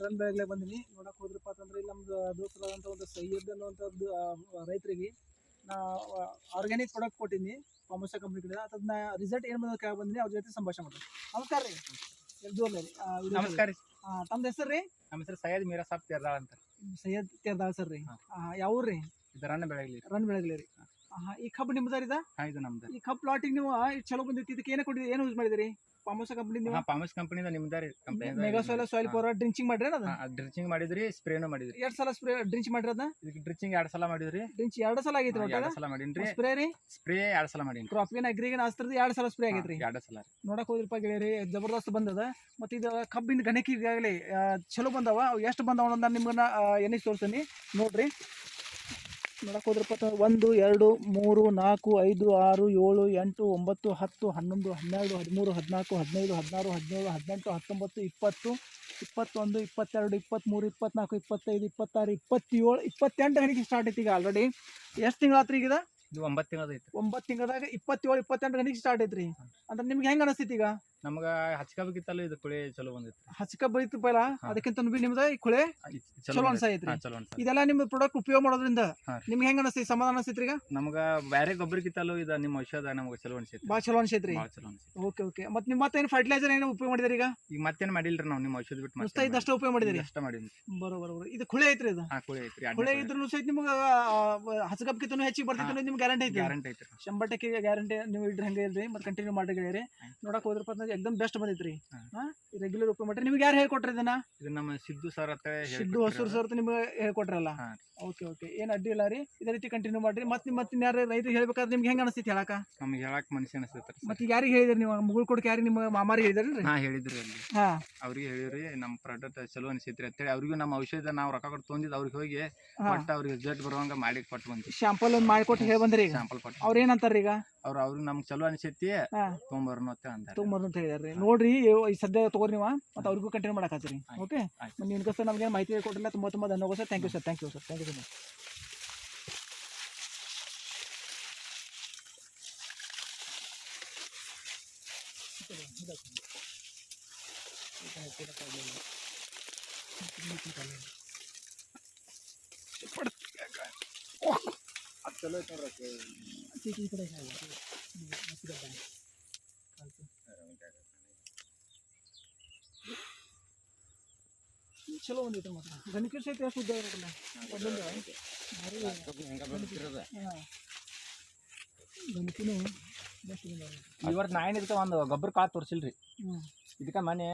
Run ಬೆಳಗ್ಲೆ ಬಂದಿನಿ ನೋಡಕ್ ಹೋದ್ರಪ್ಪ ಅಂತಂದ್ರೆ ಇಲ್ಲಿ ನಮ್ದು ದೋಸ್ತರಾದಂಥ ಒಂದು ಸೈಯದ್ ಅನ್ನುವಂಥದ್ದು ರೈತರಿಗೆ ನಾ ಆರ್ಗ್ಯಾನಿಕ್ ಪ್ರಾಡಕ್ಟ್ ಕೊಟ್ಟಿನಿ ಫಾರ್ಮಸ ಕಂಪ್ನಿ ಕಡೆ ಅದನ್ನ ರಿಸಲ್ಟ್ ಏನು ಬಂದ ಕೇಳಿ ಬಂದಿನಿ ಅವ್ರ ಜೊತೆ ಸಂಭಾಷಣೆ ಮಾಡಿ. ನಮಸ್ಕಾರ ರೀ. ನಮಸ್ಕಾರ ರೀ. ತಮ್ದು ಹೆಸರು ರೀ? ನಮ್ಮ ಹೆಸರು ಸೈಯದ್ ಮೀರಾ ಸಾಬ್ ತೆರ್ದಾಳ್ ಅಂತ. ಸೈಯದ್ ತೆರ್ದಾಳ್ ಸರ್ ರೀ. ಯಾವ ರೀ? ಇದು ರನ್ ಬೆಳಗ್ಲಿ. ರನ್ ಬೆಳಗ್ಲಿ ರೀ. ಈ ಕಬ್ಬು ನಿಮ್ದಾರಿದ? ಇದು ನಮ್ದು. ಈ ಕಬ್ಬು ಪ್ಲಾಟಿಗೆ ನೀವು ಚಲೋ ಬಂದಿತ್ತು, ಇದಕ್ಕೆ ಏನು ಕೊಟ್ಟಿದ್ದೀರಿ, ಏನು ಯೂಸ್ ಮಾಡಿದಿರಿ? ಫಾರ್ಮಸ ಕಂಪ್ನಿ ನೀವು? ಫಾರ್ಮಸ್ ಕಂಪನಿದ ನಿಮ್ದಾರಿ. ಮೆಗಾ ಸಾಯಿಲ್ ಪವರ್ ಡ್ರಿಂಚಿಂಗ್ ಮಾಡ್ರಿ ಅದ? ಡ್ರಿಚಿಂಗ್ ಮಾಡಿದ್ರಿ, ಸ್ಪ್ರೇನು ಮಾಡಿದ್ರಿ. 2 ಸಲ ಸ್ಪ್ರೇ ಡ್ರಿಂಚ್ ಮಾಡ್ರಿ ಅದ? ಇದಕ್ಕೆ ಡ್ರಿಚಿಂಗ್ 2 ಸಲ ಮಾಡಿದ್ರಿ. ಡ್ರಿಂಚ್ 2 ಸಲ ಆಗೈತ್ರಿ. 2 ಸಲ ಮಾಡಿನ್ರಿ. ಸ್ಪ್ರೇ ರೀ? ಸ್ಪ್ರೇ 2 ಸಲ ಮಾಡೀನಿ. ಕ್ರಾಪ್ಗೇನ್ ಅಗ್ರಿಗೇನ್ ಅಸ್ತ್ರದ್ದು 2 ಸಲ ಸ್ಪ್ರೇ ಆಗೈತ್ರಿ. 2 ಸಲ ನೋಡಕ್ ಹೋದ್ರಪ್ಪ ಗೆಳೆಯರಿ, ಜಬರ್ದಸ್ತ್ ಬಂದದ. ಮತ್ತೆ ಇದು ಕಬ್ಬಿನ ಗಣಕಿ ಈಗಾಗಲೇ ಚಲೋ ಬಂದವ. ಎಷ್ಟು ಬಂದವ ಅನ್ನೋದು ನಾನು ನಿಮ್ಗನ್ನ ಎಣ್ಣೆ ತೋರಿಸ್ತೀನಿ ನೋಡ್ರಿ. ನೋಡಕ್ ಹೋದ್ರಪ್ಪ 1 2 3 4 5 6 7 8 9 10 11 12 13 14 15 16 17 18 19 20 21 22 23 24 25 26 27 28 ಗಂಟೆಗೆ ಸ್ಟಾರ್ಟ್ ಐತಿ. ಈಗ ಆಲ್ರೆಡಿ ಎಷ್ಟು ತಿಂಗಳಾತ್ರಿ ಈಗ? ಇದು 9 ತಿಂಗಳದ ಐತಿ. 9 ತಿಂಗಳದಾಗ 27 28 ಗಂಟೆಗೆ ಸ್ಟಾರ್ಟ್ ಐತ್ರಿ. ಅಂದ್ರೆ ನಿಮ್ಗೆ ಹೆಂಗ ಅನಿಸ್ತೈತಿ ಈಗ? ನಮ್ಗ ಹಚ್ಕಬೇಕಿತ್ತಲ್ಲ, ಇದು ಕುಳಿ ಚಲೋ ಬಂದಿತ್ತು. ಹಚ್ಕಬ್ಬ ಇತ್ತು ಪೈಲ, ಅದಕ್ಕಿಂತ ನಿಮ್ದು ಈ ಕುಳೆ ಚಲೋ ಅನ್ಸೈತ್ರಿ. ಇದೆಲ್ಲ ನಿಮ್ ಪ್ರಾಡಕ್ಟ್ ಉಪಯೋಗ ಮಾಡೋದ್ರಿಂದ ನಿಮ್ಗೆ ಹೆಂಗ ಅನಿಸ್ತೈತಿ? ಸಮಾಧಾನ ಅನಿಸ್ತೈತ್ರಿ? ಈಗ ನಮ್ಗ ಬ್ಯಾರೆ ಗೊಬ್ಬರಕ್ಕಿತ್ತಲ್ಲ ಇದು ನಿಮ್ಮ ಔಷಧ ನಮ್ಗೆ ಚಲೋ ಅನ್ಸೈತಿ. ಭಾಳ ಚಲೋ ಅನ್ಸೈತ್ರಿ. Okay okay. ಮತ್ತೆ ನಿಮ್ಮ ಮತ್ತೇನು ಫರ್ಟಿಲೈಸರ್ ಏನು ಉಪಯೋಗ ಮಾಡಿದ್ರಿ? ಈಗ ಮತ್ತೇನು ಮಾಡಿಲ್ರಿ ನಾವು, ನಿಮ್ಮ ಔಷಧ ಬಿಟ್ಟು ಮುಸ್ತಾ ಇದಷ್ಟು ಉಪಯೋಗ ಮಾಡಿದ್ರಿ? ಅಷ್ಟ ಮಾಡಿದ್ರಿ. ಬರೋಬರ. ಇದು ಕುಳೆ ಐತ್ರಿ? ಇದು ಕುಳಿ ಐತ್ರಿ. ಕುಳೆ ಇದ್ರು ಸಹಿತ ನಿಮ್ಗೆ ಹಚ್ಕಬ್ಕಿಂತ ಹೆಚ್ಚಿಗೆ ಬರ್ತಿತ್ತು ನಿಮ್ಗೆ ಗ್ಯಾರಂಟಿ ಐತಿ? ಗ್ಯಾರಂಟಿ ಐತ್ರಿ. 100% ಗ್ಯಾರಂಟಿ. ನೀವು ಇಡ್ರಿ ಹಂಗೆ ಇಲ್ರಿ, ಮತ್ತೆ ಕಂಟಿನ್ಯೂ ಮಾಡಿ ಗೆಳೆಯರಿ. ನೋಡಕ್ ಹೋದ್ರಪ್ಪ ಅಂತಂದ್ರೆ ಎಕ್ದಮ್ ಬೆಸ್ಟ್ ಬಂದೈತ್ರಿ. ರೆಗ್ಯುಲರ್ ಉಪಯೋಗ ಮಾಡ್ರಿ. ನಿಮ್ಗೆ ಯಾರು ಹೇಳ್ಕೊಟ್ರಿ ಇದನ್ನ? ಇದು ನಮ್ಮ ಸಿದ್ದು ಸರ್ ಅಂತ. ಸಿದ್ದು ಹೊಸೂರು ಸರ್ ನಿಮ್ಗೆ ಹೇಳ್ಕೊಟ್ರಲ್ಲ? Okay okay. ಏನು ಅಡ್ಡಿ ಇಲ್ಲ ರೀ. ಇದೇ ರೀತಿ ಕಂಟಿನ್ಯೂ ಮಾಡ್ರಿ. ಮತ್ತೆ ಯಾರು ರೈತರಿಗೆ ಹೇಳ್ಬೇಕಾದ್ರೆ ನಿಮ್ಗೆ ಹೆಂಗ ಅನಿಸ್ತೈತಿ ಹೇಳಕ? ನಮ್ಗೆ ಹೇಳಕ್ ಮನುಷ್ಯ ಅನಿಸ್ತೈತ್ರಿ. ಮತ್ತೆ ಯಾರಿಗೆ ಹೇಳಿದ್ರಿ ನೀವು? ಮುಗುಳ್ ಕೊಡಕ್ಕೆ ಯಾರಿಗೆ? ನಿಮ್ಮ ಮಾಮಾರಿಗೆ ಹೇಳಿದ್ರಿ? ಹೇಳಿದ್ರಿ ಅಲ್ಲಿ. ಅವ್ರಿಗೆ ಹೇಳಿರಿ ನಮ್ಮ ಪ್ರಾಡಕ್ಟ್ ಚಲೋ ಅನಿಸೈತ್ರಿ ಅಂತೇಳಿ. ಅವ್ರಿಗೂ ನಮ್ಮ ಔಷಧ ನಾವು ರೊಕ್ಕ ಕೊಟ್ಟು ತೊಂದಿದ್ದು ಅವ್ರಿಗೆ ಹೋಗಿ ಒಟ್ಟು ಅವ್ರಿಗೆ ರಿಸಲ್ಟ್ ಬರುವಂಗ ಮಾಡಿ ಕೊಟ್ಟು ಬಂದ್ವಿ. ಶಾಂಪಲ್ ಒಂದು ಮಾಡಿಕೊಟ್ಟು ಹೇಳಿ ಬಂದ್ರಿ? ಶಾಂಪಲ್ ಕೊಟ್ಟು. ಅವ್ರು ಏನಂತಾರ ಈಗ? ಅವ್ರಿಗೆ ನಮ್ಗೆ ಚಲೋ ಅನಿಸೈತಿ, ತೊಗೊಂಬರ್ನು ಅಂತ ಅಂತಾರೆ. ತೊಗೊಂಬರ್ನು ಅಂತ ಹೇಳಿದಾರೆ. ನೋಡ್ರಿ ಈ ಸದ್ಯ ತಗೋರಿ ನೀವು, ಮತ್ತೆ ಅವ್ರಿಗೂ ಕಂಟಿನ್ಯೂ ಮಾಡಕ್ ಓಕೆ. ನಿಮ್ಗೆ ಸರ್ ನಮ್ಗೆ ಮಾಹಿತಿ ಕೊಟ್ಟಿಲ್ಲ, ತುಂಬ ತುಂಬ ಧನ್ಯವಾದ sir. Thank you sir. Thank you sir. Thank you so much. ಚಲೋ ಚಲೋ ಬಂದೈತೆ. ಮಾತ್ರ ಗಣಿಕೆ ಸಹಿತ ಎಷ್ಟು ಉದ್ದ ಇರೋದಿಲ್ಲ. ಗಣಿಕೆನೂ ಬೆಸ್ಟ್ ಬಂದ. ಇವತ್ತು ನಾ ಏನಿದಕ್ಕೆ ಒಂದು ಗೊಬ್ಬರ ಕಾಳು ತೋರಿಸಿಲ್ರಿ. ಇದಕ್ಕೆ ಮನೆ